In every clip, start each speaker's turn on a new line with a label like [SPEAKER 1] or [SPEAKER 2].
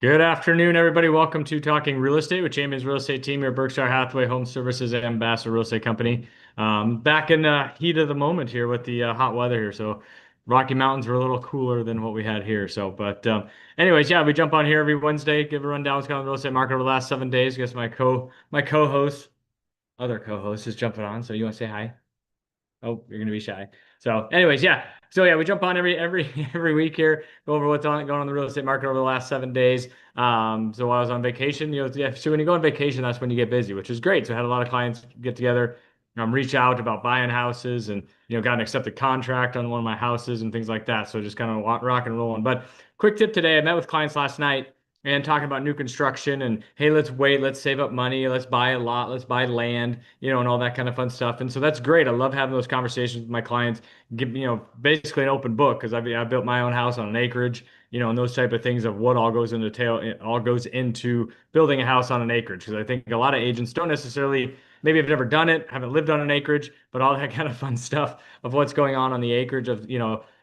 [SPEAKER 1] Good afternoon, everybody. Welcome to Talking Real Estate with Champions Real Estate Team, your Berkshire Hathaway Home Services and Ambassador Real Estate Company. Back in the heat of the moment here with the hot weather here. So Rocky Mountains were a little cooler than what we had here. Anyways, yeah, we jump on here every Wednesday, give a rundown what's going on in the real estate market over the last 7 days. I guess my co-host, other co-host is jumping on. So you want to say hi? Oh, you're gonna be shy. So, anyways, yeah. So yeah, we jump on every every week here, go over what's going on in the real estate market over the last 7 days. So while I was on vacation, yeah. So when you go on vacation, that's when you get busy, which is great. So I had a lot of clients get together, reach out about buying houses, and got an accepted contract on one of my houses and things like that. So just kind of rock and rolling. But quick tip today, I met with clients last night and talking about new construction and hey, let's wait, let's save up money, let's buy a lot, let's buy land, and all that kind of fun stuff. And so that's great. I love having those conversations with my clients, give, basically an open book because I built my own house on an acreage, and those type of things of what all goes into it all goes into building a house on an acreage. Because I think a lot of agents don't necessarily maybe have never done it, haven't lived on an acreage, but all that kind of fun stuff of what's going on the acreage of,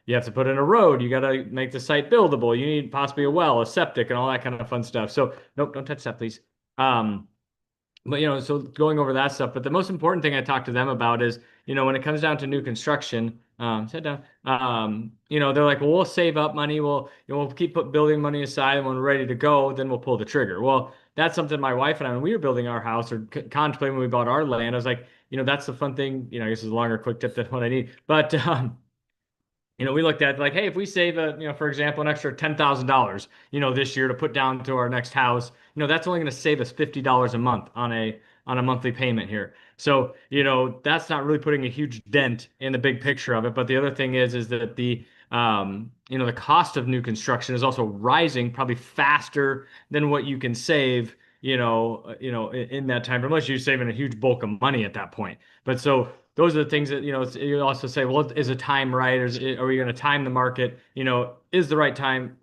[SPEAKER 1] you have to put in a road. You got to make the site buildable. You need possibly a well, a septic, and all that kind of fun stuff. So, nope, don't touch that, please. Um, but so going over that stuff. But the most important thing I talk to them about is, when it comes down to new construction, sit down. They're like, well, we'll save up money. We'll keep building money aside, and when we're ready to go, then we'll pull the trigger. Well, that's something my wife and I, when we were building our house or contemplating when we bought our land, I was like, that's the fun thing. I guess it's a longer, quick tip than what I need, but we looked at like, hey, if we save for example, an extra $10,000, this year to put down to our next house, that's only going to save us $50 a month on a monthly payment here. So, that's not really putting a huge dent in the big picture of it. But the other thing is that the cost of new construction is also rising probably faster than what you can save, in that time, unless you're saving a huge bulk of money at that point. But so those are the things that you also say, well, is the time right, or are we going to time the market? Is the right time?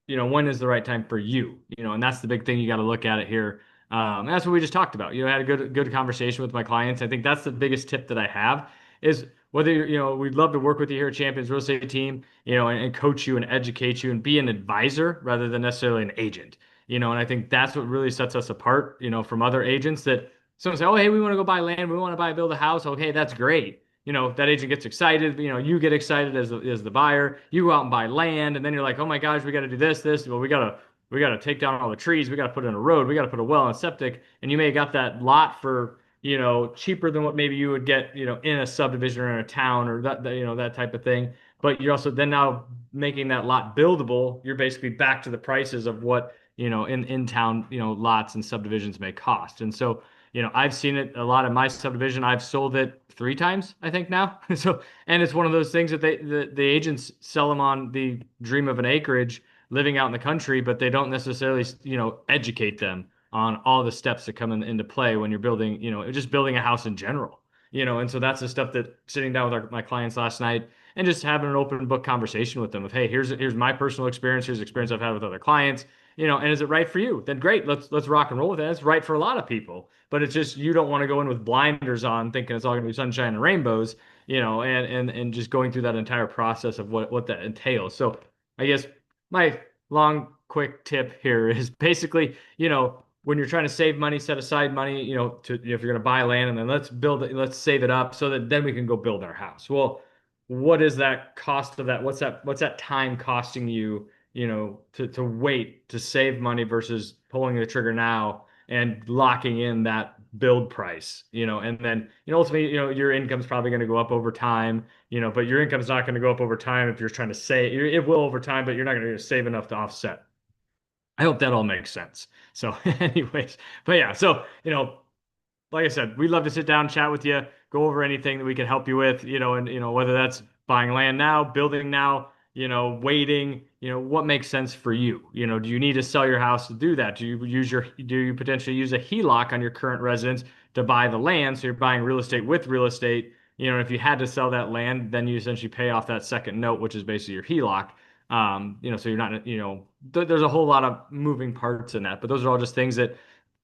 [SPEAKER 1] When is the right time for you? And that's the big thing you got to look at it here. And that's what we just talked about. I had a good conversation with my clients. I think that's the biggest tip that I have is whether we'd love to work with you here at Champions Real Estate Team, and coach you and educate you and be an advisor rather than necessarily an agent. And I think that's what really sets us apart, from other agents that someone say, oh, hey, we want to go buy land. We want to build a house. Okay, that's great. That agent gets excited. You get excited as the buyer. You go out and buy land, and then you're like, oh my gosh, we got to do this. Well, we gotta take down all the trees. We got to put in a road. We got to put a well and septic. And you may have got that lot for cheaper than what maybe you would get in a subdivision or in a town or that type of thing. But you're also then now making that lot buildable. You're basically back to the prices of what in town lots and subdivisions may cost. And so I've seen it a lot in my subdivision. I've sold it 3 times, I think now. So, and it's one of those things that the agents sell them on the dream of an acreage living out in the country, but they don't necessarily, educate them on all the steps that come into play when you're building, just building a house in general. And so that's the stuff that sitting down with my clients last night and just having an open book conversation with them of, hey, here's my personal experience, here's the experience I've had with other clients, and is it right for you? Then great, let's rock and roll with it. It's right for a lot of people, but it's just you don't want to go in with blinders on thinking it's all going to be sunshine and rainbows, and just going through that entire process of what that entails. So I guess my long quick tip here is basically, when you're trying to save money, set aside money, if you're going to buy land and then let's build it, let's save it up so that then we can go build our house. Well, what is that cost of that? What's that time costing you, to wait to save money versus pulling the trigger now and locking in that build price, and then, ultimately, your income's probably going to go up over time, but your income's not going to go up over time if you're trying to save. It will over time, but you're not going to save enough to offset. I hope that all makes sense. So, anyways, but yeah, so, like I said, we'd love to sit down and chat with you, go over anything that we can help you with, and whether that's buying land now, building now, waiting, what makes sense for you? Do you need to sell your house to do that? Do you potentially use a HELOC on your current residence to buy the land? So you're buying real estate with real estate. If you had to sell that land, then you essentially pay off that second note, which is basically your HELOC. So you're not, there's a whole lot of moving parts in that, but those are all just things that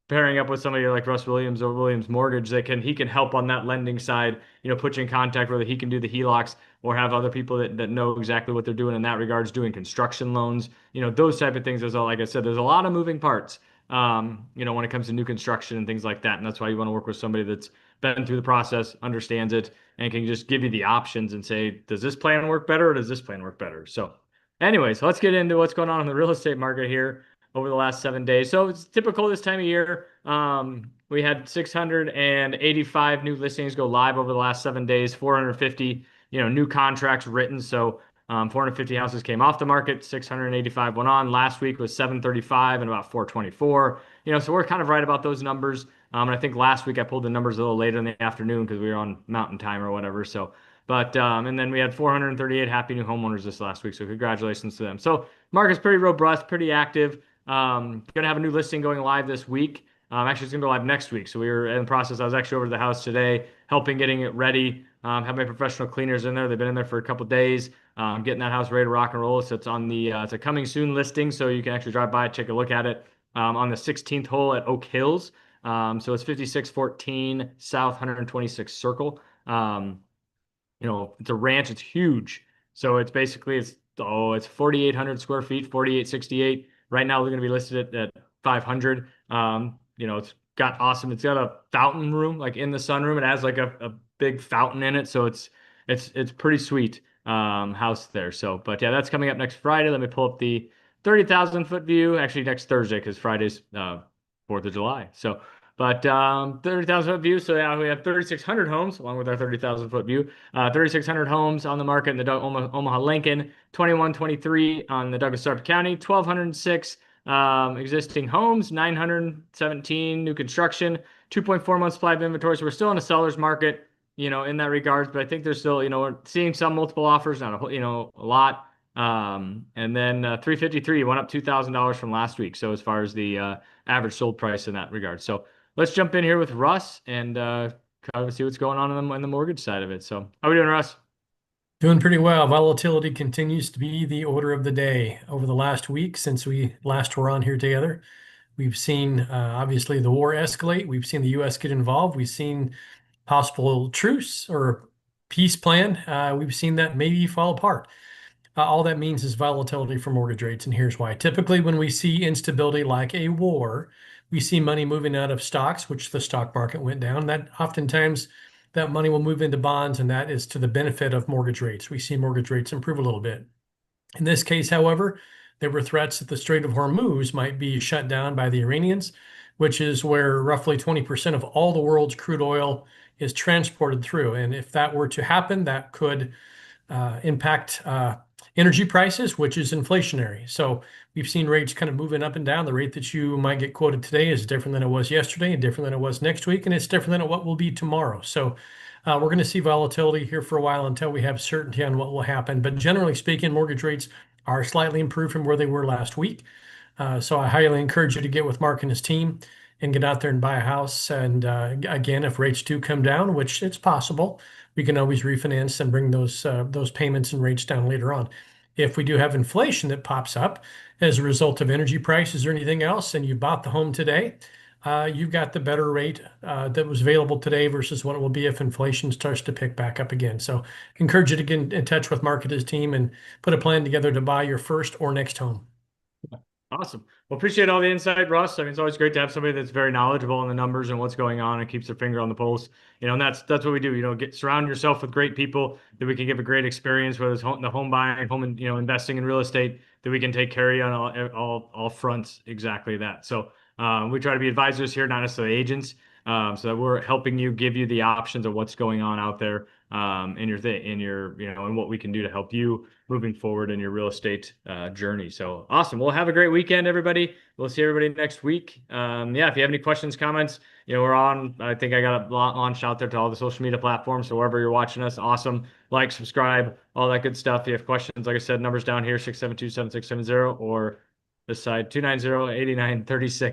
[SPEAKER 1] pairing up with somebody like Russ Williams or Williams Mortgage he can help on that lending side, put you in contact whether he can do the HELOCs, or have other people that know exactly what they're doing in that regards, doing construction loans, those type of things. There's like I said, there's a lot of moving parts, when it comes to new construction and things like that. And that's why you want to work with somebody that's been through the process, understands it, and can just give you the options and say, does this plan work better or does this plan work better? So anyways, let's get into what's going on in the real estate market here over the last 7 days. So it's typical this time of year. We had 685 new listings go live over the last 7 days, 450, new contracts written. So 450 houses came off the market, 685 went on. Last week was 735 and about 424. So we're kind of right about those numbers. And I think last week I pulled the numbers a little later in the afternoon because we were on mountain time or whatever. So, and then we had 438 happy new homeowners this last week. So congratulations to them. So market's pretty robust, pretty active. Going to have a new listing going live this week. Actually, it's going to go live next week. So we were in the process. I was actually over to the house today, helping getting it ready. Have my professional cleaners in there. They've been in there for a couple days, getting that house ready to rock and roll. So it's on it's a coming soon listing. So you can actually drive by, take a look at it on the 16th hole at Oak Hills. So it's 5614 South 126 Circle. It's a ranch. It's huge. So it's basically, it's 4,800 square feet, 4,868. Right now, we're going to be listed at 500. It's got a fountain room, like in the sunroom. It has like a big fountain in it. So it's pretty sweet, house there. So, but yeah, that's coming up next Friday. Let me pull up the 30,000 foot view, actually next Thursday, because Friday's, 4th of July. So, but 30,000 foot view. So yeah, we have 3,600 homes along with our 30,000 foot view. 3,600 homes on the market in the Omaha Lincoln, 2123 on the Douglas Sarpy County, 1,206 existing homes, 917 new construction, 2.4 months supply of inventory. So we're still in a seller's market, in that regards. But I think there's still, we're seeing some multiple offers, not a lot. And then 353 went up $2,000 from last week. So as far as the average sold price in that regard. So let's jump in here with Russ and kind of see what's going on in the mortgage side of it. So how are we doing, Russ?
[SPEAKER 2] Doing pretty well. Volatility continues to be the order of the day. Over the last week since we last were on here together, we've seen obviously the war escalate. We've seen the U.S. get involved. We've seen possible truce or peace plan. We've seen that maybe fall apart. All that means is volatility for mortgage rates, and here's why. Typically, when we see instability like a war, we see money moving out of stocks, which the stock market went down. That oftentimes that money will move into bonds, and that is to the benefit of mortgage rates. We see mortgage rates improve a little bit. In this case, however, there were threats that the Strait of Hormuz might be shut down by the Iranians, which is where roughly 20% of all the world's crude oil is transported through. And if that were to happen, that could impact energy prices, which is inflationary. So we've seen rates kind of moving up and down. The rate that you might get quoted today is different than it was yesterday and different than it was next week, and it's different than what will be tomorrow. So we're going to see volatility here for a while until we have certainty on what will happen. But generally speaking, mortgage rates are slightly improved from where they were last week. So I highly encourage you to get with Mark and his team and get out there and buy a house. And again, if rates do come down, which it's possible, we can always refinance and bring those payments and rates down later on. If we do have inflation that pops up as a result of energy prices or anything else, and you bought the home today, you've got the better rate that was available today versus what it will be if inflation starts to pick back up again. So encourage you to get in touch with Mark and his team and put a plan together to buy your first or next home.
[SPEAKER 1] Awesome. Well, appreciate all the insight, Russ. I mean, it's always great to have somebody that's very knowledgeable in the numbers and what's going on and keeps their finger on the pulse. And that's what we do. Surround yourself with great people that we can give a great experience, whether it's the home buying, home and investing in real estate, that we can take care of you on all fronts. Exactly that. So we try to be advisors here, not necessarily agents. So that we're helping you, give you the options of what's going on out there and what we can do to help you moving forward in your real estate journey. So awesome. We'll have a great weekend, everybody. We'll see everybody next week. Yeah, if you have any questions, comments, we're on. I think I got a launch out there to all the social media platforms. So wherever you're watching us, awesome. Like, subscribe, all that good stuff. If you have questions, like I said, numbers down here, 672-7670 or this side, 290-8936.